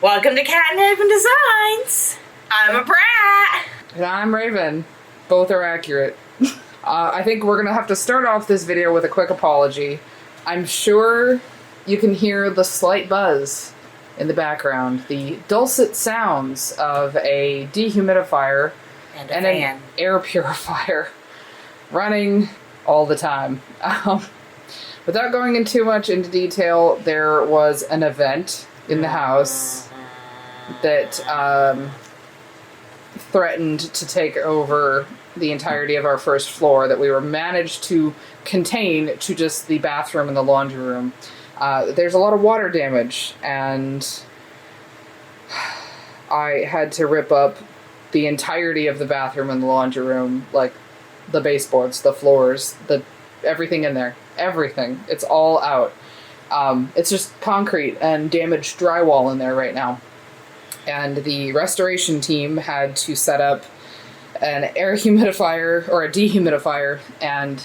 Welcome to Cat and Haven Designs. I'm a brat. And I'm Raven. Both are accurate. I think we're gonna have to start off this video with a quick apology. I'm sure you can hear the slight buzz in the background, the dulcet sounds of a dehumidifier and an air purifier running all the time. Without going in too much into detail, there was an event in the house that threatened to take over the entirety of our first floor that we were managed to contain to just the bathroom and the laundry room. There's a lot of water damage, and I had to rip up the entirety of the bathroom and the laundry room, like the baseboards, the floors, everything in there. Everything. It's all out. It's just concrete and damaged drywall in there right now. And the restoration team had to set up an air humidifier or a dehumidifier and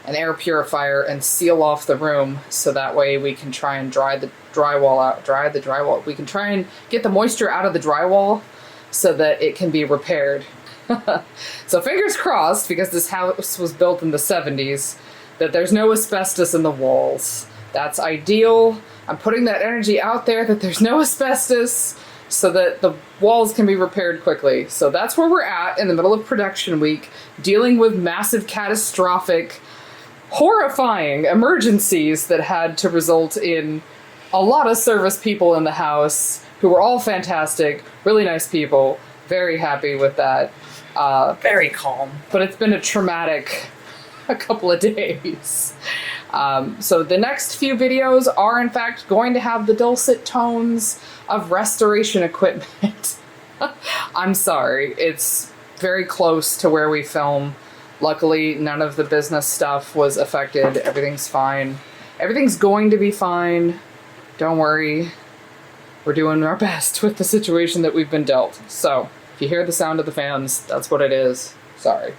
an air purifier and seal off the room so that way we can try and dry the drywall. We can try and get the moisture out of the drywall so that it can be repaired. So fingers crossed, because this house was built in the 70s, that there's no asbestos in the walls. That's ideal. I'm putting that energy out there that there's no asbestos so that the walls can be repaired quickly. So that's where we're at in the middle of production week, dealing with massive, catastrophic, horrifying emergencies that had to result in a lot of service people in the house who were all fantastic, really nice people, very happy with that. Very calm. But it's been a traumatic a couple of days. So the next few videos are in fact going to have the dulcet tones of restoration equipment. I'm sorry, it's very close to where we film. Luckily, none of the business stuff was affected. Everything's fine. Everything's going to be fine. Don't worry. We're doing our best with the situation that we've been dealt. So, if you hear the sound of the fans, that's what it is. Sorry.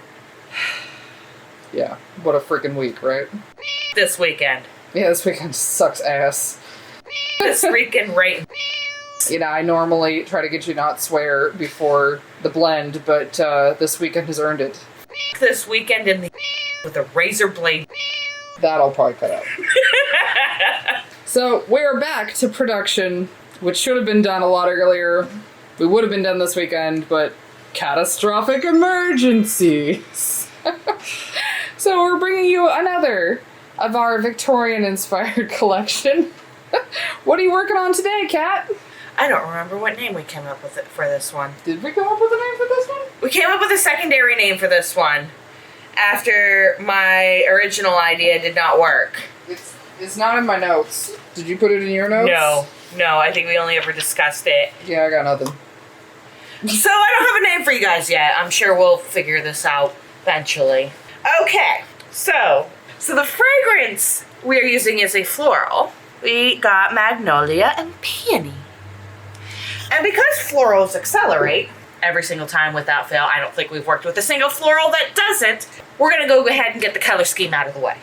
Yeah, what a freaking week, right? This weekend. Yeah, this weekend sucks ass. This freaking rain. You know, I normally try to get you not swear before the blend, but this weekend has earned it. This weekend in the with a razor blade. That'll probably cut out. So, we're back to production, which should have been done a lot earlier. We would have been done this weekend, but catastrophic emergencies. So we're bringing you another of our Victorian-inspired collection. What are you working on today, Kat? I don't remember what name we came up with for this one. Did we come up with a name for this one? We came up with a secondary name for this one after my original idea did not work. It's not in my notes. Did you put it in your notes? No, I think we only ever discussed it. Yeah, I got nothing. So I don't have a name for you guys yet. I'm sure we'll figure this out eventually. Okay, so the fragrance we're using is a floral. We got magnolia and peony. And because florals accelerate every single time without fail, I don't think we've worked with a single floral that doesn't. We're gonna go ahead and get the color scheme out of the way.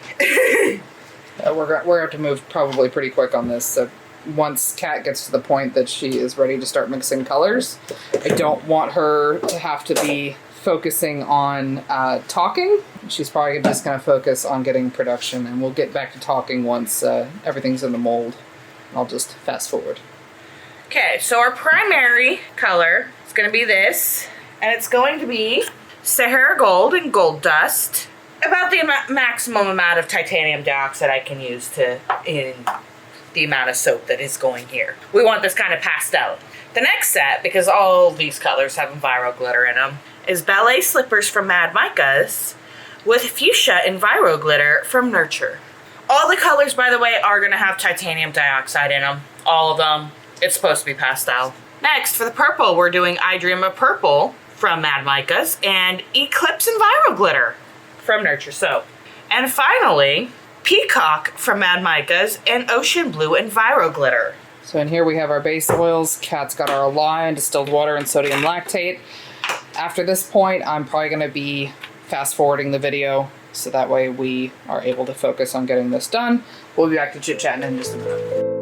We're going to have to move probably pretty quick on this. So once Kat gets to the point that she is ready to start mixing colors, I don't want her to have to be focusing on talking. She's probably just going to focus on getting production, and we'll get back to talking once everything's in the mold. I'll just fast forward. Okay, so our primary color is going to be this, and it's going to be Sahara Gold and Gold Dust. About the maximum amount of titanium dioxide I can use in the amount of soap that is going here. We want this kind of pastel. The next set, because all these colors have Enviro glitter in them, is ballet slippers from Mad Micas with fuchsia Enviro glitter from Nurture. All the colors, by the way, are going to have titanium dioxide in them. All of them. It's supposed to be pastel. Next, for the purple, we're doing I Dream of Purple from Mad Micas and Eclipse Enviro glitter from Nurture Soap. And finally, Peacock from Mad Micas and Ocean Blue Enviro glitter. So in here we have our base oils. Kat's got our lye, distilled water, and sodium lactate. After this point, I'm probably going to be fast forwarding the video so that way we are able to focus on getting this done. We'll be back to chit-chatting in just a minute.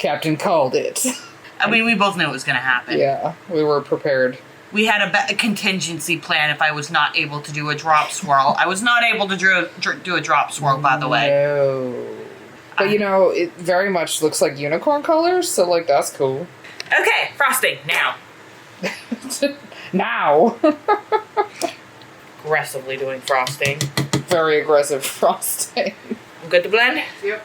Captain called it. I mean, we both knew it was going to happen. Yeah, we were prepared. We had a contingency plan if I was not able to do a drop swirl. I was not able to do a drop swirl, by the way. No. But you know, it very much looks like unicorn colors, so like that's cool. Okay, frosting, now. Now. Aggressively doing frosting. Very aggressive frosting. Good to blend? Yep.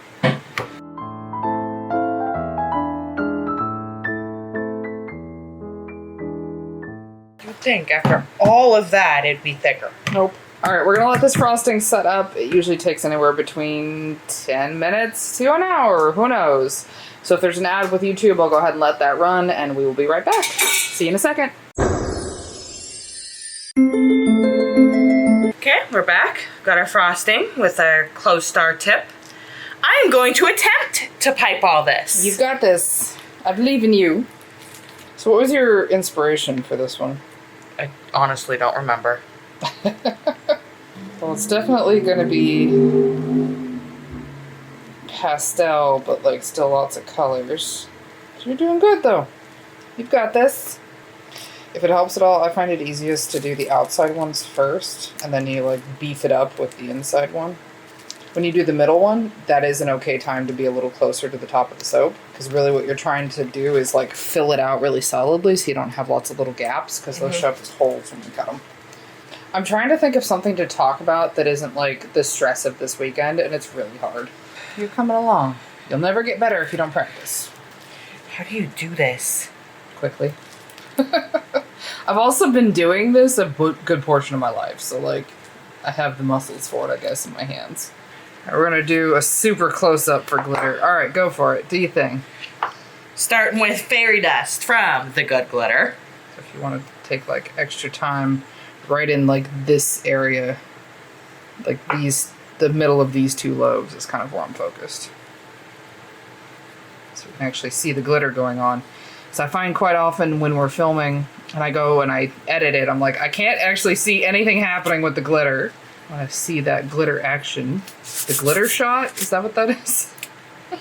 You'd think after all of that it'd be thicker. Nope. All right, we're gonna let this frosting set up. It usually takes anywhere between 10 minutes to an hour, who knows? So if there's an ad with YouTube, I'll go ahead and let that run and we will be right back. See you in a second. Okay, we're back. Got our frosting with our closed star tip. I'm going to attempt to pipe all this. You've got this. I believe in you. So what was your inspiration for this one? I honestly don't remember. Well, it's definitely going to be pastel, but like still lots of colors. So you're doing good though. You've got this. If it helps at all, I find it easiest to do the outside ones first, and then you like beef it up with the inside one. When you do the middle one, that is an okay time to be a little closer to the top of the soap, because really what you're trying to do is like fill it out really solidly so you don't have lots of little gaps, because those show up as holes when you cut them. I'm trying to think of something to talk about that isn't like the stress of this weekend, and it's really hard. You're coming along. You'll never get better if you don't practice. How do you do this? Quickly. I've also been doing this a good portion of my life, so like I have the muscles for it, I guess, in my hands. Right, we're gonna do a super close-up for glitter. All right, go for it. Do your thing. Starting with fairy dust from the Good Glitter. So if you want to take like extra time, right in like this area, like the middle of these two lobes is kind of where I'm focused. So we can actually see the glitter going on. So I find quite often when we're filming and I go and I edit it, I'm like, I can't actually see anything happening with the glitter. I want to see that glitter action. The glitter shot? Is that what that is?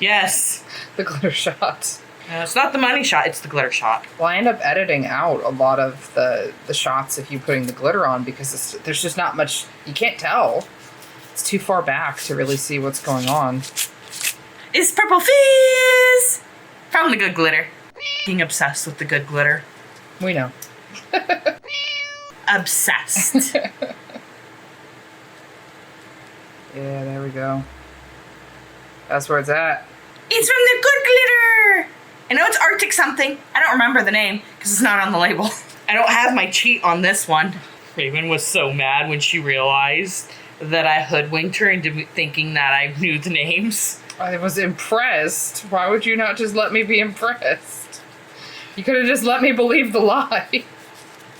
Yes. The glitter shot. No, it's not the money shot, it's the glitter shot. Well, I end up editing out a lot of the shots of you putting the glitter on because there's just not much, you can't tell. It's too far back to really see what's going on. It's Purple Fizz from the Good Glitter. Being obsessed with the Good Glitter. We know. Obsessed. Yeah, there we go. That's where it's at. It's from the Good Glitter! I know it's Arctic something. I don't remember the name because it's not on the label. I don't have my cheat on this one. Raven was so mad when she realized that I hoodwinked her into thinking that I knew the names. I was impressed. Why would you not just let me be impressed? You could have just let me believe the lie.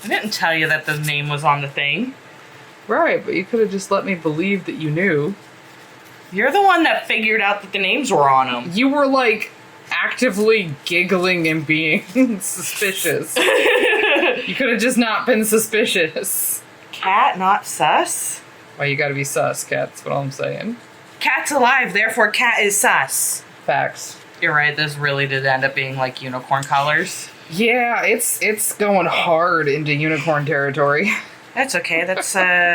I didn't tell you that the name was on the thing. Right, but you could have just let me believe that you knew. You're the one that figured out that the names were on them. You were like actively giggling and being suspicious. You could have just not been suspicious. Cat, not sus? Well, you gotta be sus, Cat. That's what I'm saying. Cat's alive, therefore cat is sus. Facts. You're right, this really did end up being like unicorn colors. Yeah, it's going hard into unicorn territory. That's okay, that's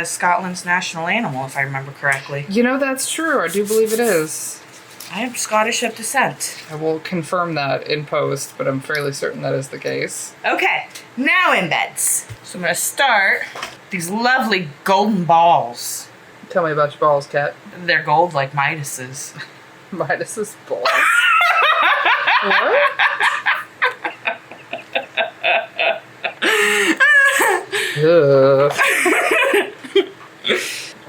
Scotland's national animal, if I remember correctly. You know, that's true. I do believe it is. I am Scottish of descent. I will confirm that in post, but I'm fairly certain that is the case. Okay, now embeds. So I'm gonna start these lovely golden balls. Tell me about your balls, Cat. They're gold like Midas's. Midas's balls? What? Ugh.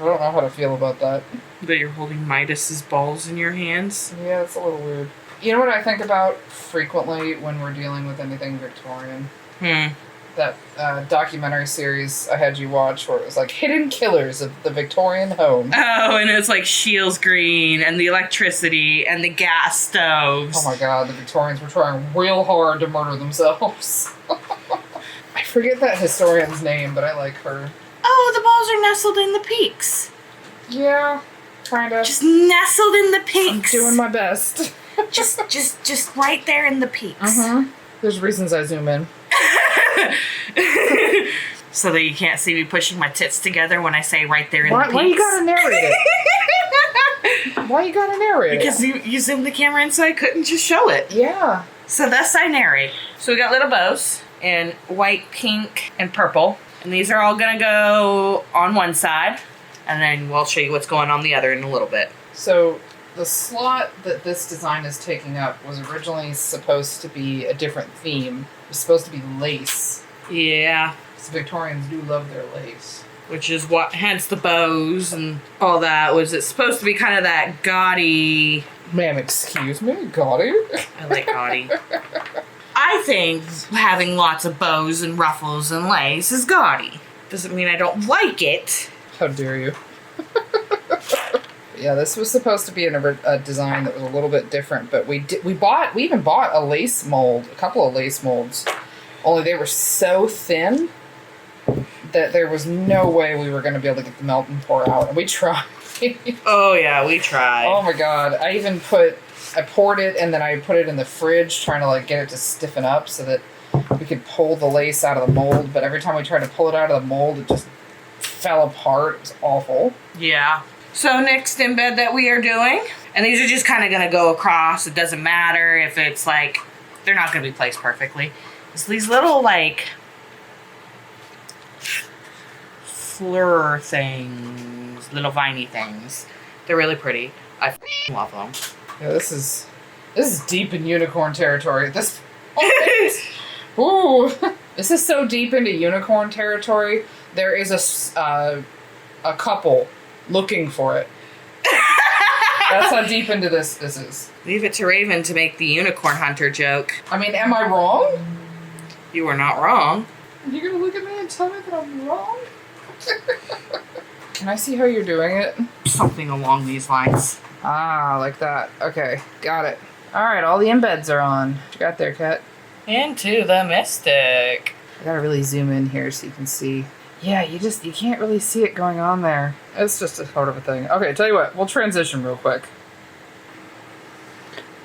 I don't know how to feel about that. That you're holding Midas's balls in your hands? Yeah, it's a little weird. You know what I think about frequently when we're dealing with anything Victorian? That documentary series I had you watch where it was like hidden killers of the Victorian home. Oh, and it's like Shields Green and the electricity and the gas stoves. Oh my god, the Victorians were trying real hard to murder themselves. I forget that historian's name, but I like her. Oh, the balls are nestled in the peaks. Yeah, kinda. Just nestled in the peaks. I'm doing my best. just right there in the peaks. There's reasons I zoom in. So that you can't see me pushing my tits together when I say right there in the peaks. Why you gotta narrate it? Why you gotta narrate it? Because you zoomed the camera in so I couldn't just show it. Yeah. So thus I narrate. So we got little bows in white, pink, and purple. And these are all gonna go on one side. And then we'll show you what's going on the other in a little bit. So the slot that this design is taking up was originally supposed to be a different theme. It was supposed to be lace. Yeah. Because Victorians do love their lace. Which is what, hence the bows and all that. Was it supposed to be kind of that gaudy? Ma'am, excuse me? Gaudy? I like gaudy. I think having lots of bows and ruffles and lace is gaudy. Doesn't mean I don't like it. How dare you? Yeah, this was supposed to be a design that was a little bit different, but we even bought a lace mold, a couple of lace molds. Only they were so thin that there was no way we were going to be able to get the melt and pour out, and we tried. Oh yeah, we tried. Oh my god! I poured it and then I put it in the fridge, trying to like get it to stiffen up so that we could pull the lace out of the mold. But every time we tried to pull it out of the mold, it just fell apart. It was awful. Yeah. So next embed that we are doing, and these are just kind of going to go across. It doesn't matter if it's like, they're not going to be placed perfectly. It's these little like fleur things, little viney things. They're really pretty. I love them. Yeah, this is deep in unicorn territory. This ooh, this is so deep into unicorn territory. There is a couple looking for it. That's how deep into this is. Leave it to Raven to make the unicorn hunter joke. I mean, am I wrong? You are not wrong. You're gonna look at me and tell me that I'm wrong? Can I see how you're doing it? Something along these lines. Ah, like that. Okay, got it. All right, all the embeds are on. What you got there, Kat? Into the mystic. I gotta really zoom in here so you can see. Yeah, you can't really see it going on there. It's just a sort of a thing. Okay, tell you what, we'll transition real quick.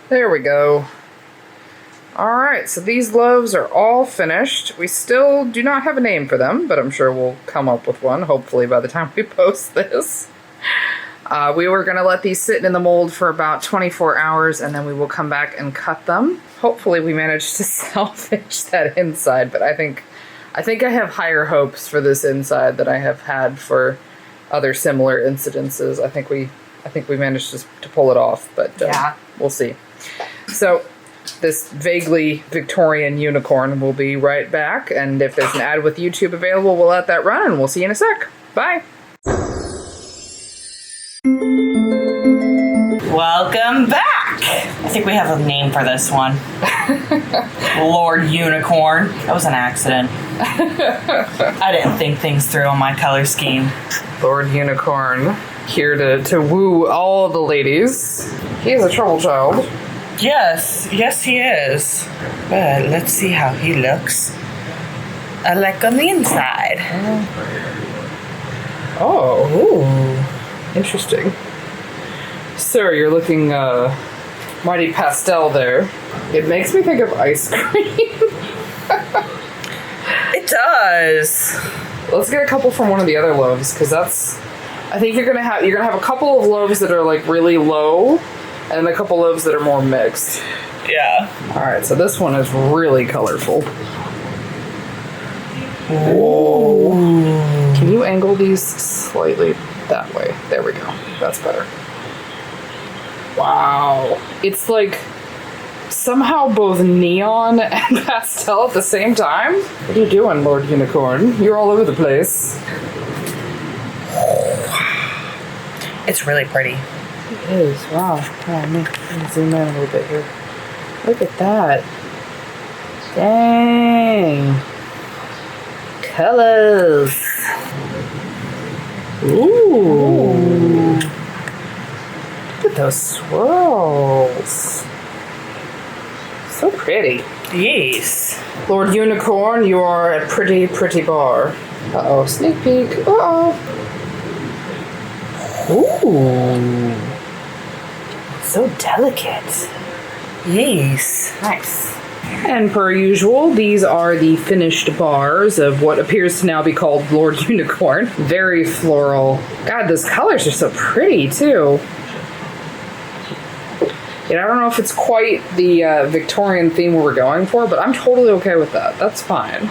There we go. Alright, so these loaves are all finished. We still do not have a name for them, but I'm sure we'll come up with one, hopefully by the time we post this. We were going to let these sit in the mold for about 24 hours, and then we will come back and cut them. Hopefully we managed to salvage that inside, but I think I have higher hopes for this inside than I have had for other similar incidences. I think we managed to pull it off, but yeah, we'll see. So this vaguely Victorian unicorn will be right back, and if there's an ad with YouTube available, we'll let that run, and we'll see you in a sec. Bye. Welcome back. I think we have a name for this one. Lord Unicorn. That was an accident. I didn't think things through on my color scheme. Lord Unicorn, here to woo all the ladies. He is a trouble child. Yes, he is. But let's see how he looks. Like on the inside. Oh, ooh. Interesting. Sir, you're looking mighty pastel there. It makes me think of ice cream. It does. Let's get a couple from one of the other loaves, because I think you're gonna have a couple of loaves that are like really low, and a couple loaves that are more mixed. Yeah. All right, so this one is really colorful. Whoa. Can you angle these slightly that way? There we go. That's better. Wow. It's like somehow both neon and pastel at the same time. What are you doing, Lord Unicorn? You're all over the place. It's really pretty. It is. Wow. Let me zoom in a little bit here. Look at that. Dang. Colors. Ooh. Look at those swirls. So pretty. Yes. Lord Unicorn, you are a pretty, pretty bar. Uh-oh, sneak peek. Uh-oh. Ooh. So delicate. Yes. Nice. And per usual, these are the finished bars of what appears to now be called Lord Unicorn. Very floral. God, those colors are so pretty too. And I don't know if it's quite the Victorian theme we were going for, but I'm totally okay with that. That's fine.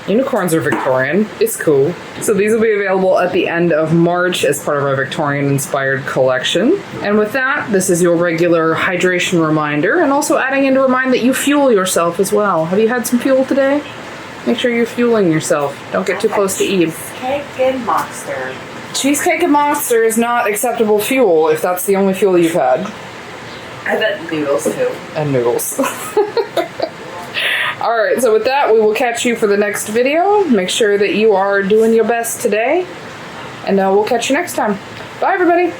Unicorns are Victorian. It's cool. So these will be available at the end of March as part of our Victorian-inspired collection. And with that, this is your regular hydration reminder, and also adding in to remind that you fuel yourself as well. Have you had some fuel today? Make sure you're fueling yourself. Don't get too close to Eve. Cheesecake and Monster. Cheesecake and Monster is not acceptable fuel if that's the only fuel you've had. I bet noodles too. And noodles. Alright, so with that, we will catch you for the next video. Make sure that you are doing your best today. And we'll catch you next time. Bye, everybody.